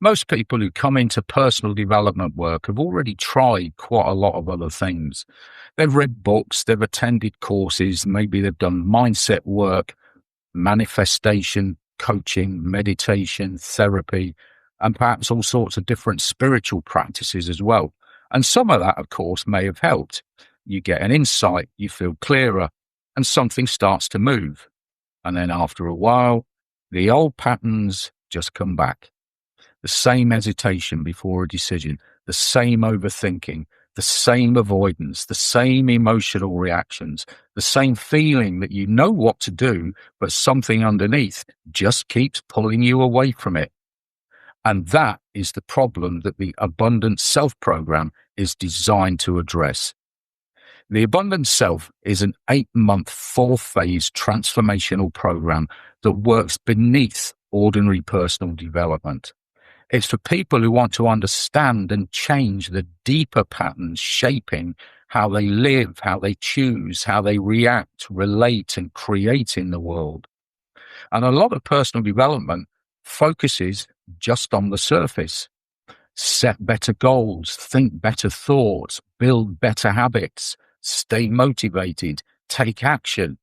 Most people who come into personal development work have already tried quite a lot of other things. They've read books, they've attended courses, maybe they've done mindset work, manifestation, coaching, meditation, therapy, and perhaps all sorts of different spiritual practices as well. And some of that, of course, may have helped. You get an insight, you feel clearer, and something starts to move. And then after a while, the old patterns just come back. The same hesitation before a decision, the same overthinking, the same avoidance, the same emotional reactions, the same feeling that you know what to do, but something underneath just keeps pulling you away from it. And that is the problem that the Abundant Self program is designed to address. The Abundant Self is an 8-month, 4-phase transformational program that works beneath ordinary personal development. It's for people who want to understand and change the deeper patterns shaping how they live, how they choose, how they react, relate, and create in the world. And a lot of personal development focuses just on the surface. Set better goals, think better thoughts, build better habits, stay motivated, take action.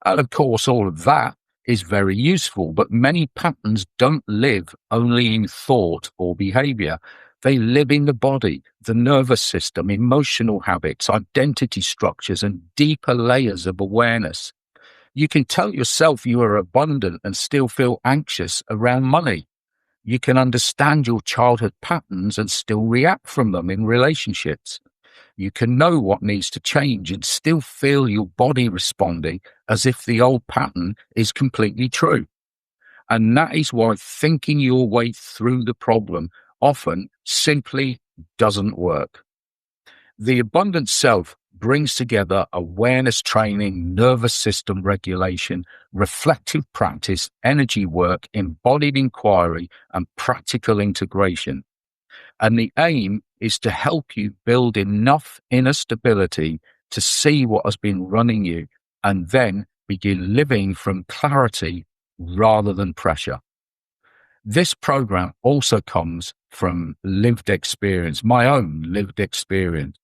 And of course, all of that is very useful, but many patterns don't live only in thought or behavior. They live in the body, the nervous system, emotional habits, identity structures, and deeper layers of awareness. You can tell yourself you are abundant and still feel anxious around money. You can understand your childhood patterns and still react from them in relationships. You can know what needs to change and still feel your body responding as if the old pattern is completely true. And that is why thinking your way through the problem often simply doesn't work. The Abundant Self brings together awareness training, nervous system regulation, reflective practice, energy work, embodied inquiry, and practical integration. And the aim is to help you build enough inner stability to see what has been running you and then begin living from clarity rather than pressure. This program also comes from lived experience, my own lived experience.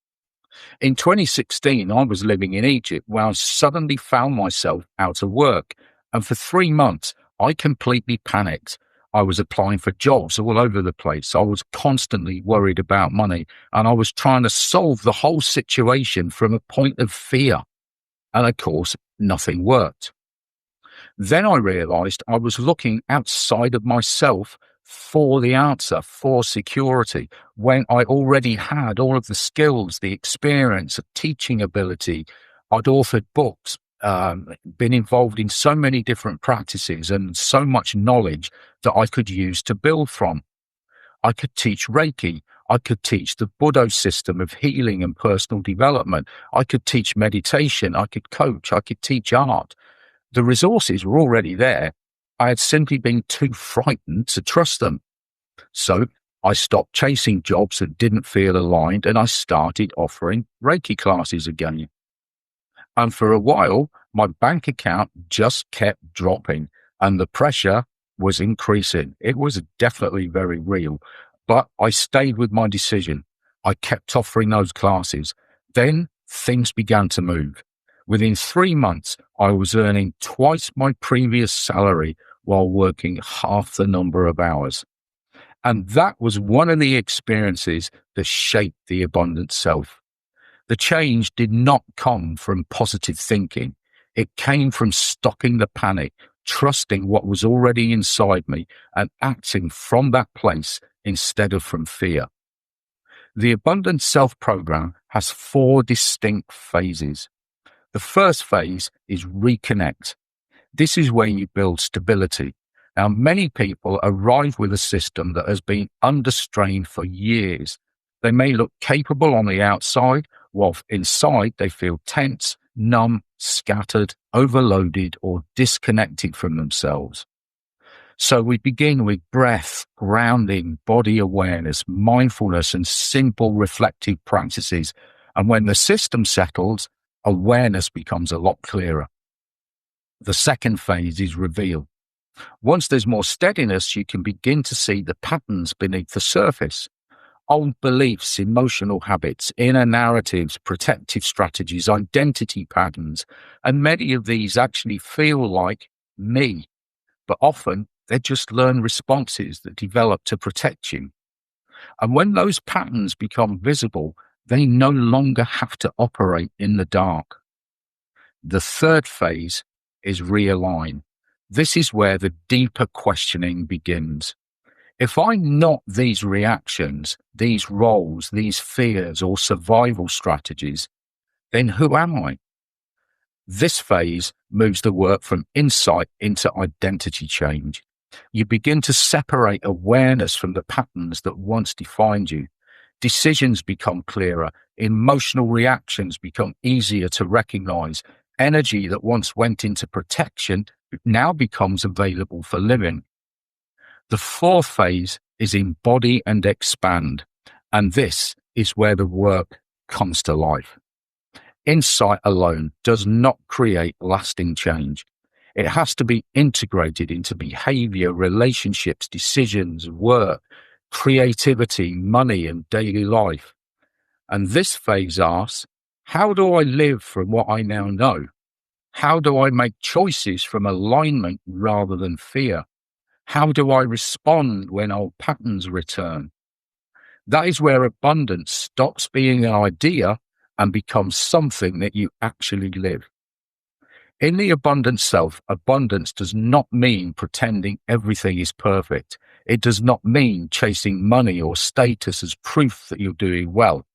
In 2016, I was living in Egypt where I suddenly found myself out of work. And for 3 months, I completely panicked. I was applying for jobs all over the place. I was constantly worried about money, and I was trying to solve the whole situation from a point of fear. And of course, nothing worked. Then I realized I was looking outside of myself for the answer, for security, when I already had all of the skills, the experience, the teaching ability. I'd authored books, been involved in so many different practices and so much knowledge that I could use to build from. I could teach Reiki. I could teach the Buddha system of healing and personal development. I could teach meditation. I could coach. I could teach art. The resources were already there. I had simply been too frightened to trust them. So I stopped chasing jobs that didn't feel aligned, and I started offering Reiki classes again. And for a while, my bank account just kept dropping and the pressure was increasing. It was definitely very real, but I stayed with my decision. I kept offering those classes. Then things began to move. Within 3 months, I was earning twice my previous salary while working half the number of hours. And that was one of the experiences that shaped the Abundant Self. The change did not come from positive thinking. It came from stopping the panic, trusting what was already inside me, and acting from that place instead of from fear. The Abundant Self program has 4 distinct phases. The first phase is Reconnect. This is where you build stability. Now, many people arrive with a system that has been under strain for years. They may look capable on the outside, while inside they feel tense, numb, scattered, overloaded, or disconnected from themselves. So we begin with breath, grounding, body awareness, mindfulness, and simple reflective practices. And when the system settles, awareness becomes a lot clearer. The second phase is Reveal. Once there's more steadiness, you can begin to see the patterns beneath the surface. Old beliefs, emotional habits, inner narratives, protective strategies, identity patterns, and many of these actually feel like me, but often they're just learned responses that develop to protect you. And when those patterns become visible, they no longer have to operate in the dark. The third phase is realign. This is where the deeper questioning begins. If I'm not these reactions, these roles, these fears or survival strategies, then who am I? This phase moves the work from insight into identity change. You begin to separate awareness from the patterns that once defined you. Decisions become clearer. Emotional reactions become easier to recognize. Energy that once went into protection now becomes available for living. The fourth phase is embody and expand. And this is where the work comes to life. Insight alone does not create lasting change. It has to be integrated into behavior, relationships, decisions, work, creativity, money, and daily life. And this phase asks, how do I live from what I now know? How do I make choices from alignment rather than fear? How do I respond when old patterns return? That is where abundance stops being an idea and becomes something that you actually live. In the abundant self, abundance does not mean pretending everything is perfect. It does not mean chasing money or status as proof that you're doing well.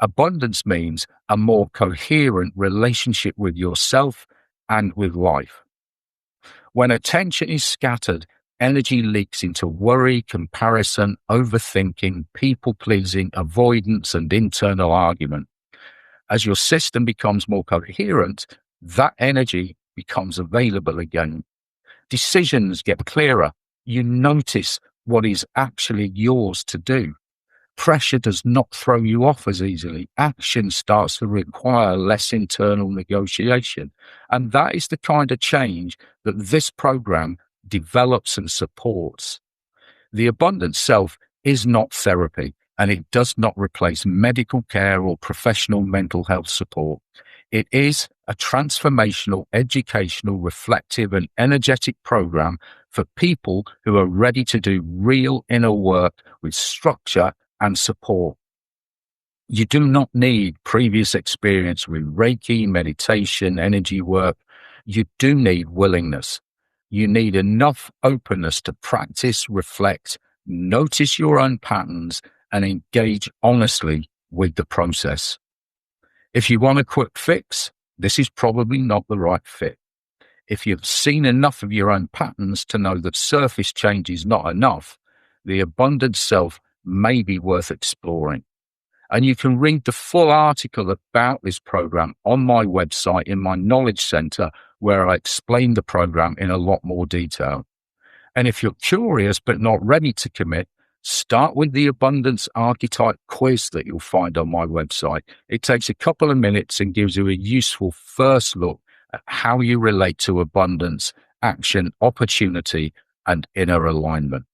Abundance means a more coherent relationship with yourself and with life. When attention is scattered, energy leaks into worry, comparison, overthinking, people-pleasing, avoidance, and internal argument. As your system becomes more coherent, that energy becomes available again. Decisions get clearer. You notice what is actually yours to do. Pressure does not throw you off as easily. Action starts to require less internal negotiation. And that is the kind of change that this program develops and supports. The abundant self is not therapy, and it does not replace medical care or professional mental health support. It is a transformational, educational, reflective, and energetic program for people who are ready to do real inner work with structure and support. You do not need previous experience with Reiki, meditation, energy work. You do need willingness. You need enough openness to practice, reflect, notice your own patterns, and engage honestly with the process. If you want a quick fix, this is probably not the right fit. If you've seen enough of your own patterns to know that surface change is not enough, the abundant self may be worth exploring. And you can read the full article about this program on my website in my Knowledge Center, where I explain the program in a lot more detail. And if you're curious but not ready to commit, start with the Abundance Archetype quiz that you'll find on my website. It takes a couple of minutes and gives you a useful first look at how you relate to abundance, action, opportunity, and inner alignment.